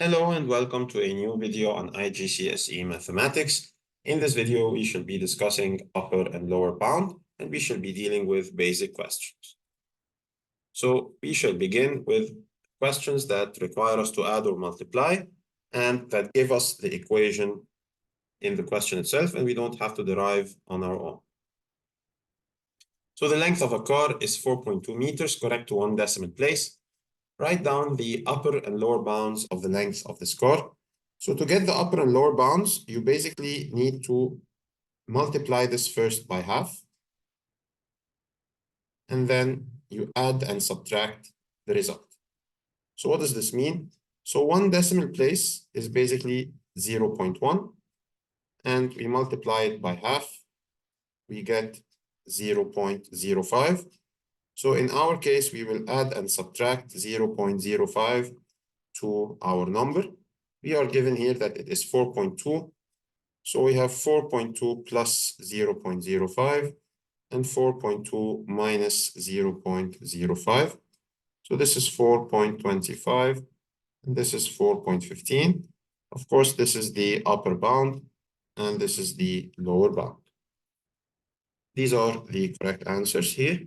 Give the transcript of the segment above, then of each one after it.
Hello and welcome to a new video on IGCSE Mathematics. In this video, we shall be discussing upper and lower bound, and we shall be dealing with basic questions. So we shall begin with questions that require us to add or multiply, and that give us the equation in the question itself, and we don't have to derive on our own. So the length of a car is 4.2 meters, correct to one decimal place. Write down the upper and lower bounds of the length of this car. So to get the upper and lower bounds, you basically need to multiply this first by half. And then you add and subtract the result. So what does this mean? So one decimal place is basically 0.1. And we multiply it by half. We get 0.05. So in our case, we will add and subtract 0.05 to our number. We are given here that it is 4.2. So we have 4.2 plus 0.05 and 4.2 minus 0.05. So this is 4.25 and this is 4.15. Of course, this is the upper bound and this is the lower bound. These are the correct answers here.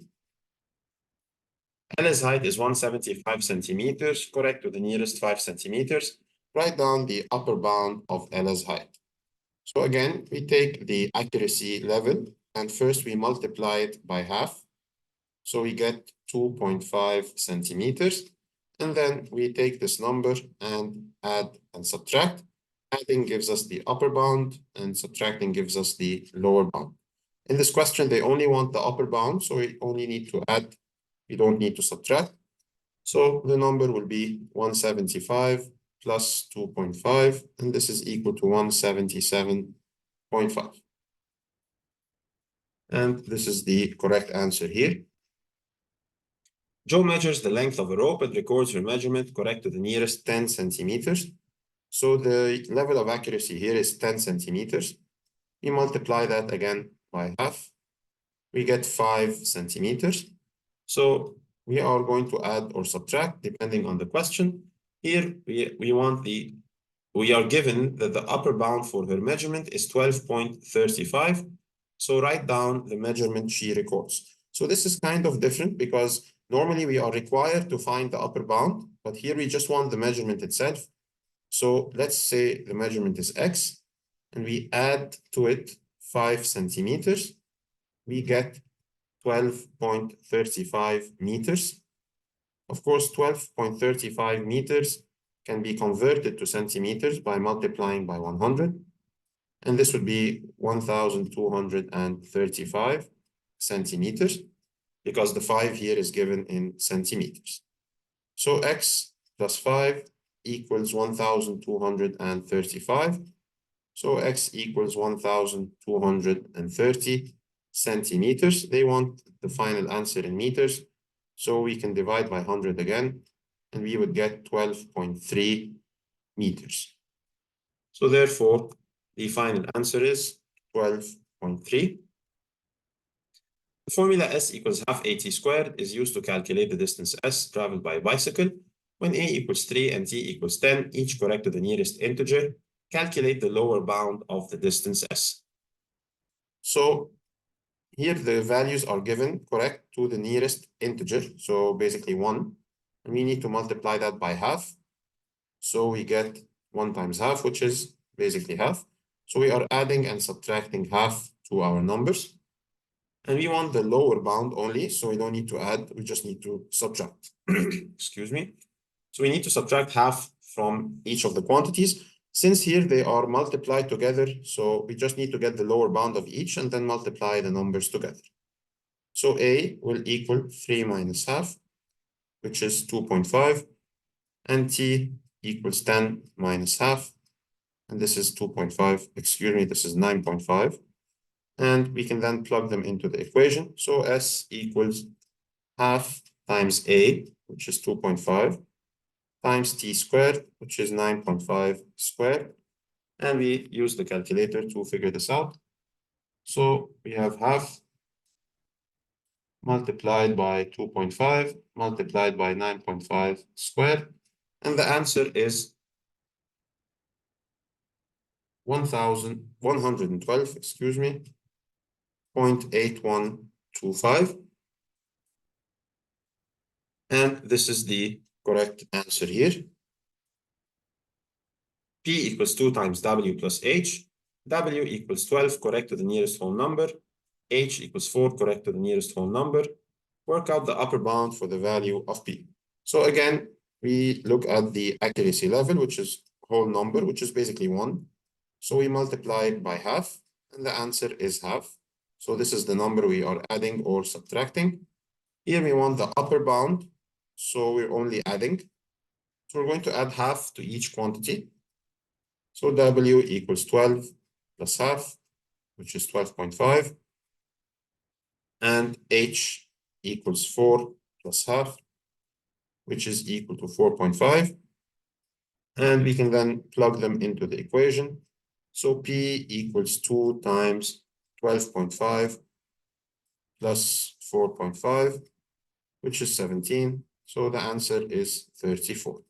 Ella's height is 175 centimeters, correct to the nearest 5 centimeters. Write down the upper bound of Ella's height. So again, we take the accuracy level and first we multiply it by half. So we get 2.5 centimeters. And then we take this number and add and subtract. Adding gives us the upper bound and subtracting gives us the lower bound. In this question, they only want the upper bound, so we only need to add. We don't need to subtract. So the number will be 175 plus 2.5, and this is equal to 177.5. And this is the correct answer here. Joe measures the length of a rope and records her measurement correct to the nearest 10 centimeters. So the level of accuracy here is 10 centimeters. We multiply that again by half. We get 5 centimeters. So we are going to add or subtract depending on the question. Here we are given that the upper bound for her measurement is 12.35. So write down the measurement she records. So this is kind of different because normally we are required to find the upper bound, but here we just want the measurement itself. So let's say the measurement is X and we add to it 5 centimeters. We get 12.35 meters. Of course, 12.35 meters can be converted to centimeters by multiplying by 100. And this would be 1,235 centimeters because the 5 here is given in centimeters. So X plus 5 equals 1,235. So X equals 1,230 centimeters. They want the final answer in meters. So we can divide by 100 again, and we would get 12.3 meters. So therefore, the final answer is 12.3. The formula S equals half AT squared is used to calculate the distance S traveled by a bicycle. When A equals 3 and T equals 10, each correct to the nearest integer, calculate the lower bound of the distance S. So here the values are given correct to the nearest integer, so basically 1. And we need to multiply that by half. So we get 1 times half, which is basically half. So we are adding and subtracting half to our numbers. And we want the lower bound only, so we don't need to add, we just need to subtract. Excuse me. So we need to subtract half from each of the quantities. Since here they are multiplied together, so we just need to get the lower bound of each and then multiply the numbers together. So A will equal 3 minus half, which is 2.5, and T equals 10 minus half, and this is 2.5, excuse me, this is 9.5. And we can then plug them into the equation. So S equals half times A, which is 2.5, times T squared, which is 9.5 squared. And we use the calculator to figure this out. So we have half multiplied by 2.5 multiplied by 9.5 squared. And the answer is 1,112, excuse me, 0.8125. And this is the correct answer here. P equals 2 times W plus H. W equals 12, correct to the nearest whole number. H equals 4, correct to the nearest whole number. Work out the upper bound for the value of P. So again, we look at the accuracy level, which is whole number, which is basically 1. So we multiply it by half, and the answer is half. So this is the number we are adding or subtracting. Here we want the upper bound, so we're only adding. So we're going to add half to each quantity. So W equals 12 plus half, which is 12.5. And H equals 4 plus half, which is equal to 4.5. And we can then plug them into the equation. So P equals 2 times 12.5 plus 4.5, which is 17. So the answer is 34.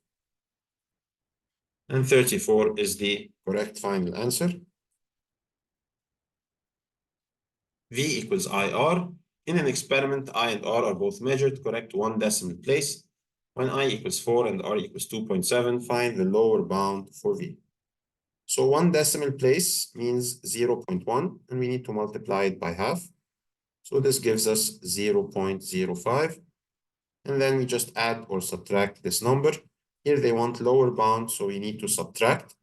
And 34 is the correct final answer. V equals IR. In an experiment, I and R are both measured, correct 1 decimal place. When I equals 4 and R equals 2.7, find the lower bound for V. So 1 decimal place means 0.1, and we need to multiply it by half. So this gives us 0.05. And then we just add or subtract this number. Here they want lower bound, so we need to subtract.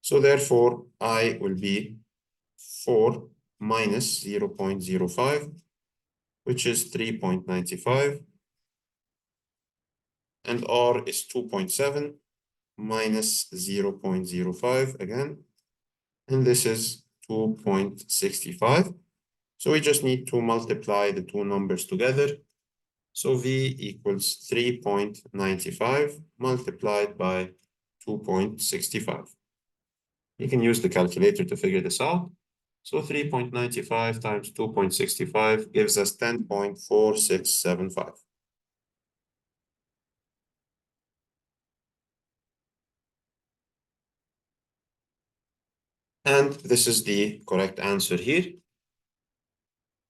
So therefore, I will be 4 minus 0.05, which is 3.95. And R is 2.7 minus 0.05 again. And this is 2.65. So we just need to multiply the two numbers together. So V equals 3.95 multiplied by 2.65. You can use the calculator to figure this out. So 3.95 times 2.65 gives us 10.4675. And this is the correct answer here.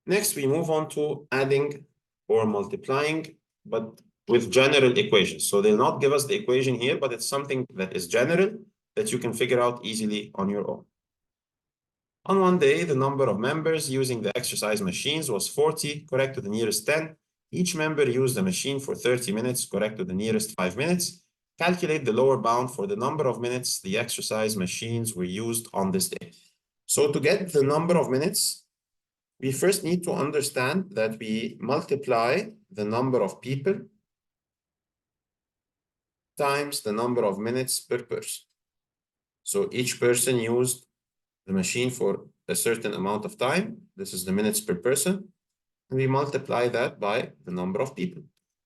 Next, we move on to adding or multiplying, but with general equations. So they'll not give us the equation here, but it's something that is general that you can figure out easily on your own. On one day, the number of members using the exercise machines was 40, correct to the nearest 10. Each member used the machine for 30 minutes, correct to the nearest 5 minutes. Calculate the lower bound for the number of minutes the exercise machines were used on this day. So to get the number of minutes, we first need to understand that we multiply the number of people times the number of minutes per person. So each person used the machine for a certain amount of time. This is the minutes per person. And we multiply that by the number of people.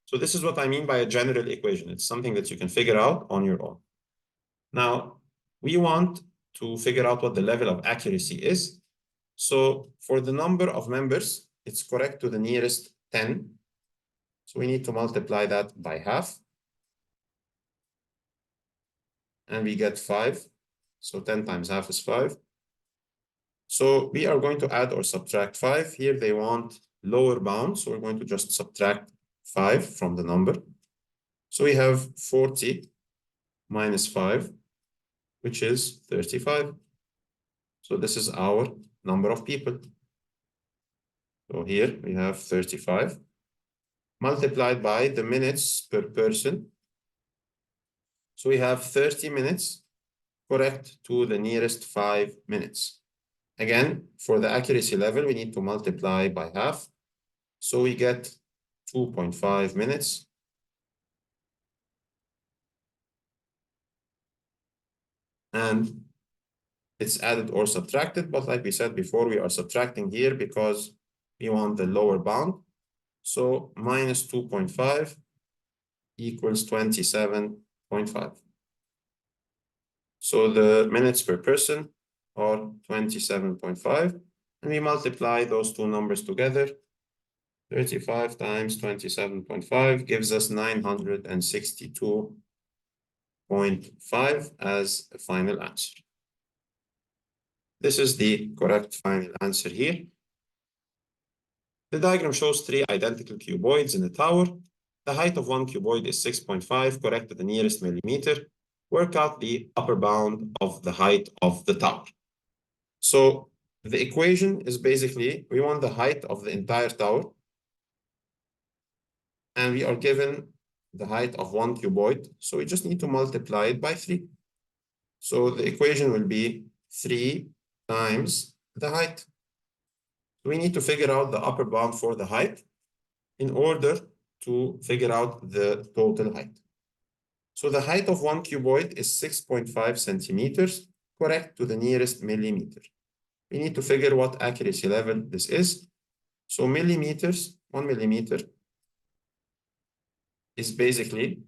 So this is what I mean by a general equation. It's something that you can figure out on your own. Now, we want to figure out what the level of accuracy is. So for the number of members, it's correct to the nearest 10. So we need to multiply that by half. And we get 5. So 10 times half is 5. So we are going to add or subtract 5. Here they want lower bound. So we're going to just subtract 5 from the number. So we have 40 minus 5, which is 35. So this is our number of people. So here we have 35 multiplied by the minutes per person. So we have 30 minutes, correct to the nearest 5 minutes. Again, for the accuracy level, we need to multiply by half. So we get 2.5 minutes. And it's added or subtracted, but like we said before, we are subtracting here because we want the lower bound. So minus 2.5 equals 27.5. So the minutes per person are 27.5, and we multiply those two numbers together. 35 times 27.5 gives us 962.5 as a final answer. This is the correct final answer here. The diagram shows three identical cuboids in a tower. The height of one cuboid is 6.5, correct to the nearest millimeter. Work out the upper bound of the height of the tower. So the equation is basically, we want the height of the entire tower. And we are given the height of one cuboid. So we just need to multiply it by 3. So the equation will be 3 times the height. We need to figure out the upper bound for the height in order to figure out the total height. So the height of one cuboid is 6.5 centimeters, correct to the nearest millimeter. We need to figure what accuracy level this is. So millimeters, 1 millimeter is basically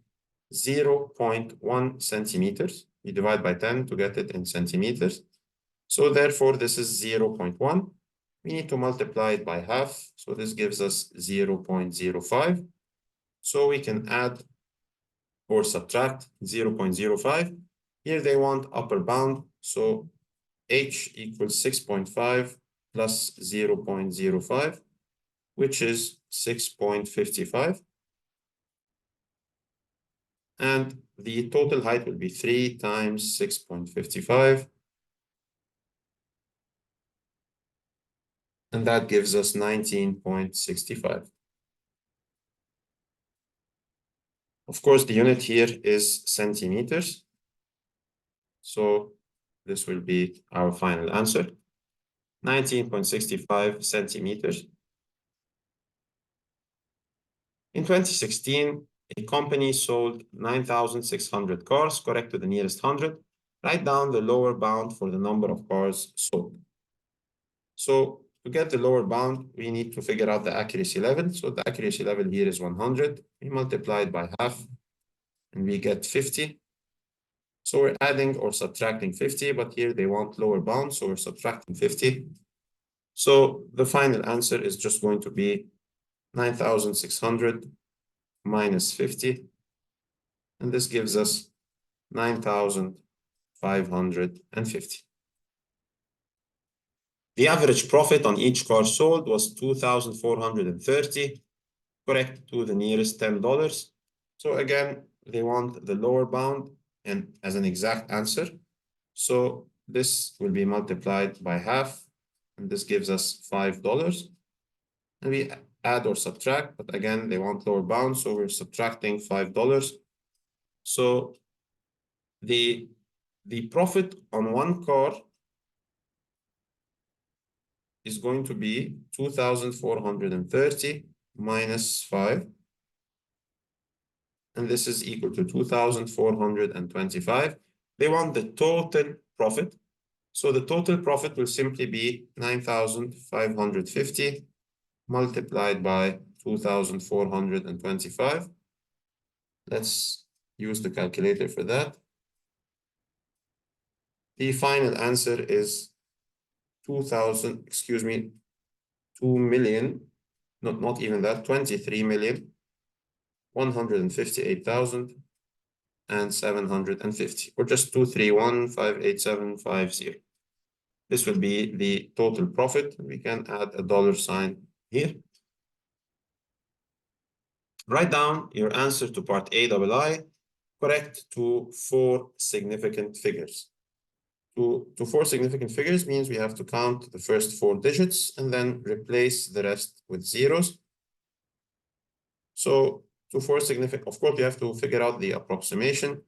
0.1 centimeters. We divide by 10 to get it in centimeters. So therefore, this is 0.1. We need to multiply it by half. So this gives us 0.05. So we can add or subtract 0.05. Here they want upper bound. So h equals 6.5 plus 0.05, which is 6.55. And the total height will be 3 times 6.55. And that gives us 19.65. Of course, the unit here is centimeters. So this will be our final answer, 19.65 centimeters. In 2016, a company sold 9,600 cars, correct to the nearest 100. Write down the lower bound for the number of cars sold. So to get the lower bound, we need to figure out the accuracy level. So the accuracy level here is 100. We multiply it by half, and we get 50. So we're adding or subtracting 50, but here they want lower bound, so we're subtracting 50. So the final answer is just going to be 9,600 minus 50. And this gives us 9,550. The average profit on each car sold was 2,430, correct to the nearest $10. So again, they want the lower bound and as an exact answer. So this will be multiplied by half, and this gives us $5. And we add or subtract, but again, they want lower bound, so we're subtracting $5. So the profit on one car is going to be 2,430 minus 5. And this is equal to 2,425. They want the total profit. So the total profit will simply be 9,550 multiplied by 2,425. Let's use the calculator for that. The final answer is 2 million, not even that, 23,158,750, or just 231,58750. This will be the total profit. We can add a $sign here. Write down your answer to part A, correct to 4 significant figures. To 4 significant figures means we have to count the first 4 digits and then replace the rest with zeros. So to 4 significant, of course, you have to figure out the approximation.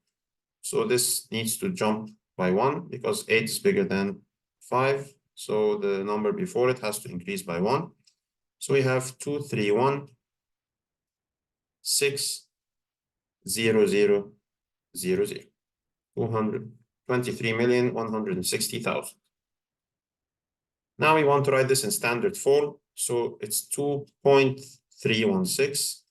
So this needs to jump by 1 because 8 is bigger than 5. So the number before it has to increase by 1. So we have 231,600,000. 223,160,000. Now we want to write this in standard form. So it's 2.316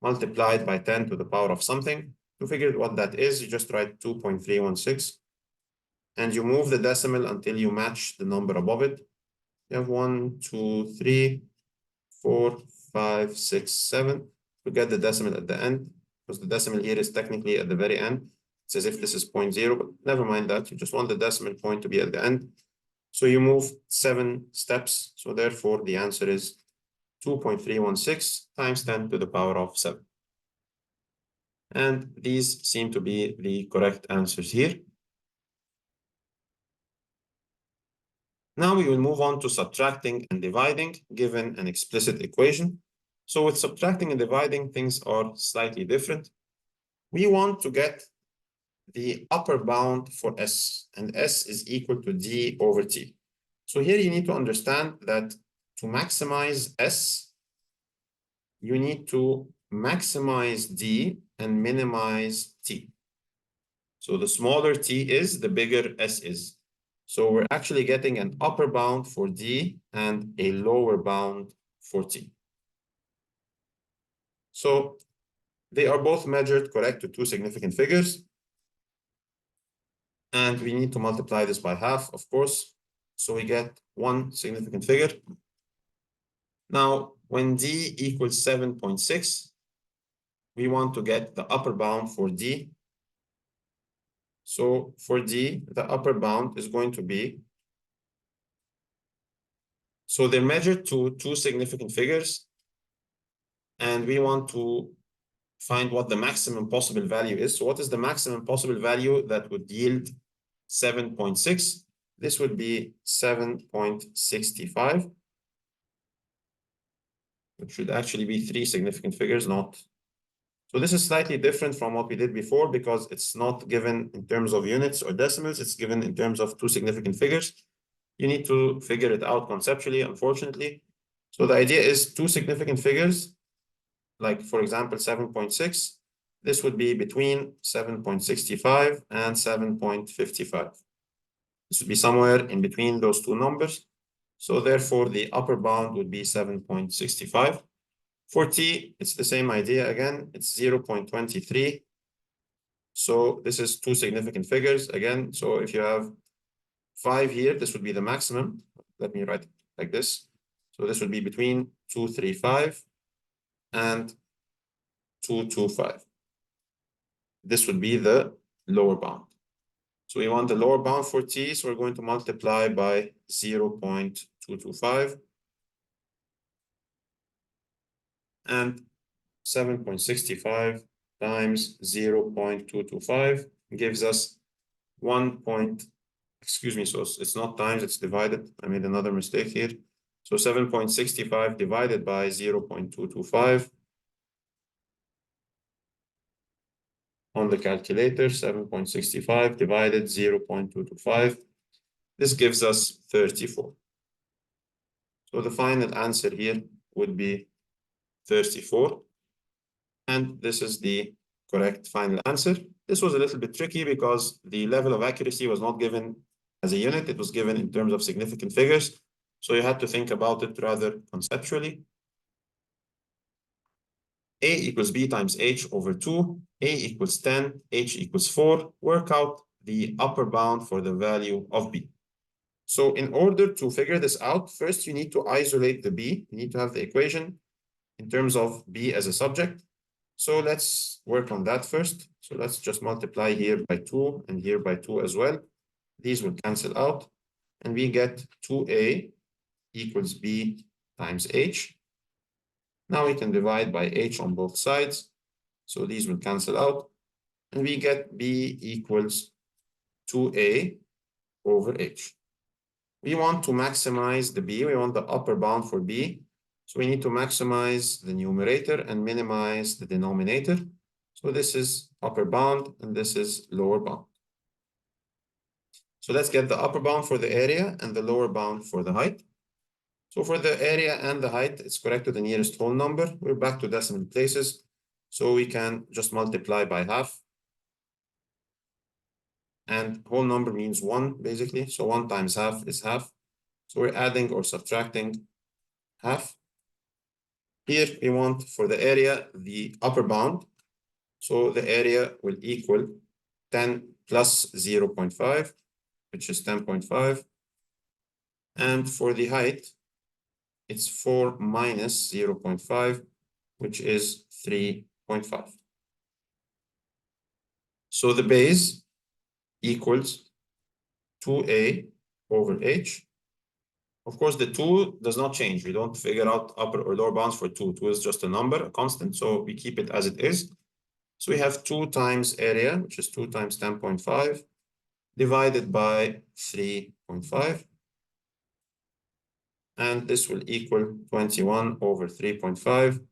multiplied by 10 to the power of something. To figure out what that is, you just write 2.316 and you move the decimal until you match the number above it. You have 1, 2, 3, 4, 5, 6, 7 to get the decimal at the end, because the decimal here is technically at the very end. It's as if this is 0.0, but never mind that. You just want the decimal point to be at the end. So you move 7 steps. So therefore, the answer is 2.316 times 10 to the power of 7. And these seem to be the correct answers here. Now we will move on to subtracting and dividing given an explicit equation. So with subtracting and dividing, things are slightly different. We want to get the upper bound for S, and S is equal to D over T. So here you need to understand that to maximize S, you need to maximize D and minimize T. So the smaller T is, the bigger S is. So we're actually getting an upper bound for D and a lower bound for T. So they are both measured correct to 2 significant figures. And we need to multiply this by half, of course. So we get 1 significant figure. Now, when D equals 7.6, we want to get the upper bound for D. So for D, the upper bound is going to be, so they're measured to 2 significant figures, and we want to find what the maximum possible value is. So what is the maximum possible value that would yield 7.6? This would be 7.65. It should actually be 3 significant figures, not. So this is slightly different from what we did before because it's not given in terms of units or decimals. It's given in terms of 2 significant figures. You need to figure it out conceptually, unfortunately. So the idea is 2 significant figures, like for example, 7.6. This would be between 7.65 and 7.55. This would be somewhere in between those 2 numbers. So therefore, the upper bound would be 7.65. For T, it's the same idea again. It's 0.23. So this is 2 significant figures again. So if you have 5 here, this would be the maximum. Let me write it like this. So this would be between 235 and 225. This would be the lower bound. So we want the lower bound for T, so we're going to multiply by 0.225. And 7.65 times 0.225 gives us 1. Excuse me, so it's not times, it's divided. I made another mistake here. So 7.65 divided by 0.225 on the calculator, 7.65 divided 0.225. This gives us 34. So the final answer here would be 34. And this is the correct final answer. This was a little bit tricky because the level of accuracy was not given as a unit. It was given in terms of significant figures. So you had to think about it rather conceptually. A equals B times H over 2. A equals 10. H equals 4. Work out the upper bound for the value of B. So in order to figure this out, first you need to isolate the B. You need to have the equation in terms of B as a subject. So let's work on that first. So let's just multiply here by 2 and here by 2 as well. These will cancel out. And we get 2A equals B times H. Now we can divide by H on both sides. So these will cancel out. And we get B equals 2A over H. We want to maximize the B. We want the upper bound for B. So we need to maximize the numerator and minimize the denominator. So this is upper bound and this is lower bound. So let's get the upper bound for the area and the lower bound for the height. So for the area and the height, it's correct to the nearest whole number. We're back to decimal places. So we can just multiply by half. And whole number means 1, basically. So 1 times half is half. So we're adding or subtracting half. Here we want for the area, the upper bound. So the area will equal 10 plus 0.5, which is 10.5. And for the height, it's 4 minus 0.5, which is 3.5. So the base equals 2a over h. Of course, the 2 does not change. We don't figure out upper or lower bounds for 2. 2 is just a number, a constant, so we keep it as it is. So we have 2 times area, which is 2 times 10.5, divided by 3.5. And this will equal 21 over 3.5.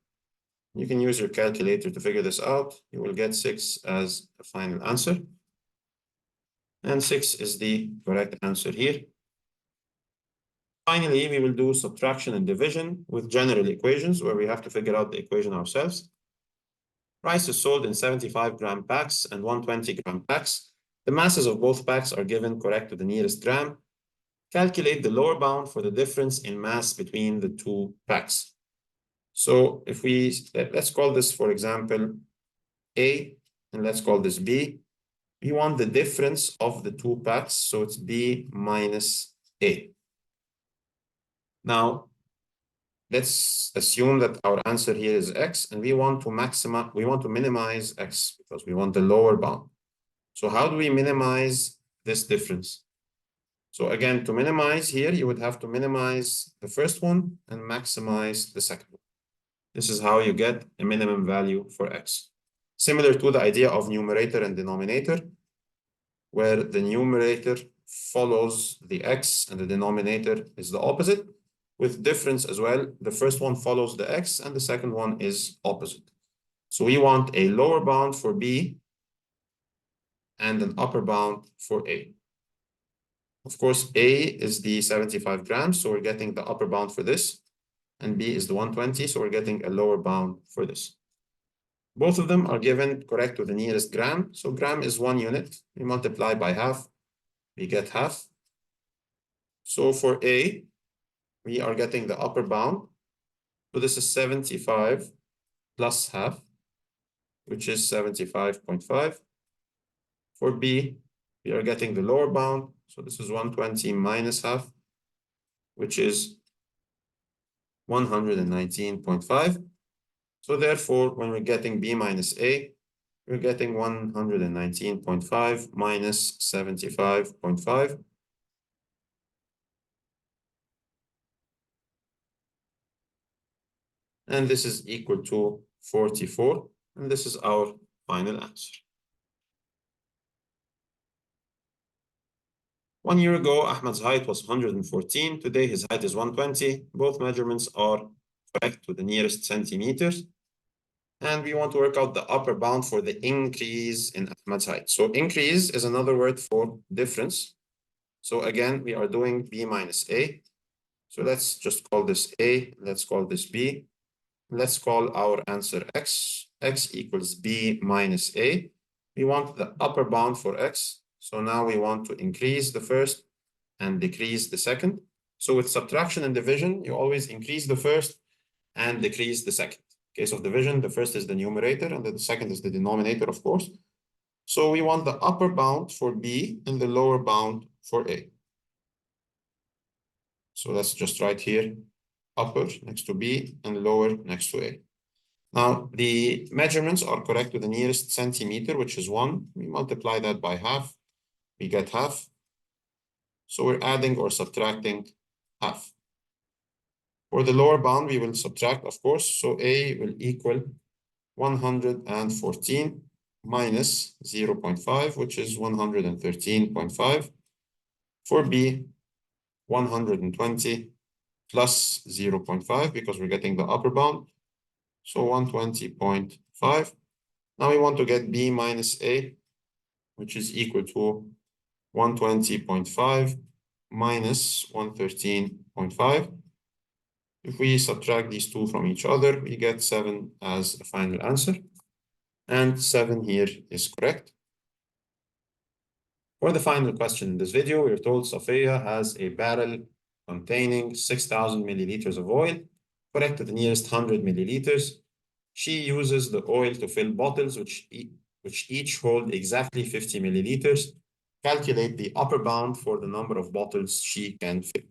You can use your calculator to figure this out. You will get 6 as a final answer. And 6 is the correct answer here. Finally, we will do subtraction and division with general equations where we have to figure out the equation ourselves. Rice is sold in 75-gram packs and 120-gram packs. The masses of both packs are given correct to the nearest gram. Calculate the lower bound for the difference in mass between the two packs. So if let's call this, for example, A, and let's call this B. We want the difference of the two packs, so it's B minus A. Now, let's assume that our answer here is X, and we want to minimize X because we want the lower bound. So how do we minimize this difference? So again, to minimize here, you would have to minimize the first one and maximize the second one. This is how you get a minimum value for X. Similar to the idea of numerator and denominator, where the numerator follows the X and the denominator is the opposite. With difference as well, the first one follows the X and the second one is opposite. So we want a lower bound for B and an upper bound for A. Of course, A is the 75 grams, so we're getting the upper bound for this, and B is the 120, so we're getting a lower bound for this. Both of them are given correct to the nearest gram, so gram is 1 unit. We multiply by half, we get half. So for A, we are getting the upper bound, so this is 75 plus half, which is 75.5. For B, we are getting the lower bound, so this is 120 minus half, which is 119.5. So therefore, when we're getting B minus A, we're getting 119.5 minus 75.5. And this is equal to 44. And this is our final answer. 1 year ago, Ahmed's height was 114. Today, his height is 120. Both measurements are correct to the nearest centimeters. And we want to work out the upper bound for the increase in Ahmed's height. So increase is another word for difference. So again, we are doing B minus A. So let's just call this A. Let's call this B. Let's call our answer X. X equals B minus A. We want the upper bound for X. So now we want to increase the first and decrease the second. So with subtraction and division, you always increase the first and decrease the second. In case of division, the first is the numerator and the second is the denominator, of course. So we want the upper bound for B and the lower bound for A. So let's just write here, upper next to B and lower next to A. Now, the measurements are correct to the nearest centimeter, which is 1. We multiply that by half, we get half. So we're adding or subtracting half. For the lower bound, we will subtract, of course. So A will equal 114 minus 0.5, which is 113.5. For B, 120 plus 0.5, because we're getting the upper bound. So 120.5. Now we want to get B minus A, which is equal to 120.5 minus 113.5. If we subtract these two from each other, we get 7 as a final answer. And 7 here is correct. For the final question in this video, we're told Safiya has a barrel containing 6,000 milliliters of oil. Correct to the nearest 100 milliliters. She uses the oil to fill bottles which each hold exactly 50 milliliters. Calculate the upper bound for the number of bottles she can fill.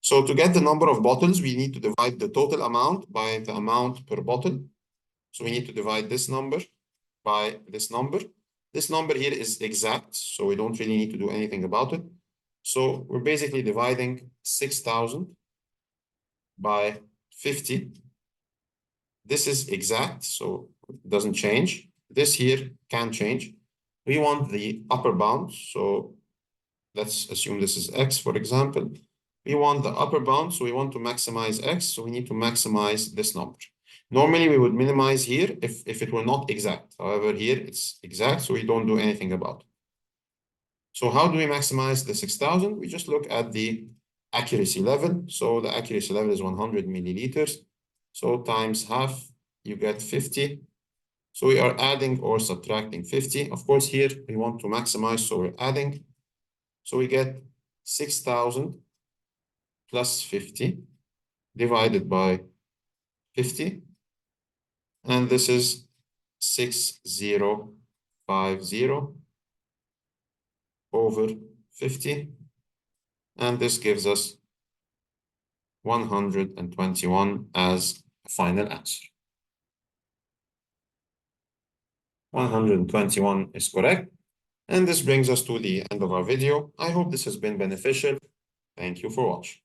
So to get the number of bottles, we need to divide the total amount by the amount per bottle. So we need to divide this number by this number. This number here is exact, so we don't really need to do anything about it. So we're basically dividing 6,000 by 50. This is exact, so it doesn't change. This here can change. We want the upper bound, so let's assume this is x, for example. We want the upper bound, so we want to maximize x, so we need to maximize this number. Normally, we would minimize here if it were not exact. However, here it's exact, so we don't do anything about it. So how do we maximize the 6,000? We just look at the accuracy level. So the accuracy level is 100 milliliters. So times half, you get 50. So we are adding or subtracting 50. Of course, here we want to maximize, so we're adding. So we get 6,000 plus 50 divided by 50. And this is 6050 over 50. And this gives us 121 as a final answer. 121 is correct. And this brings us to the end of our video. I hope this has been beneficial. Thank you for watching.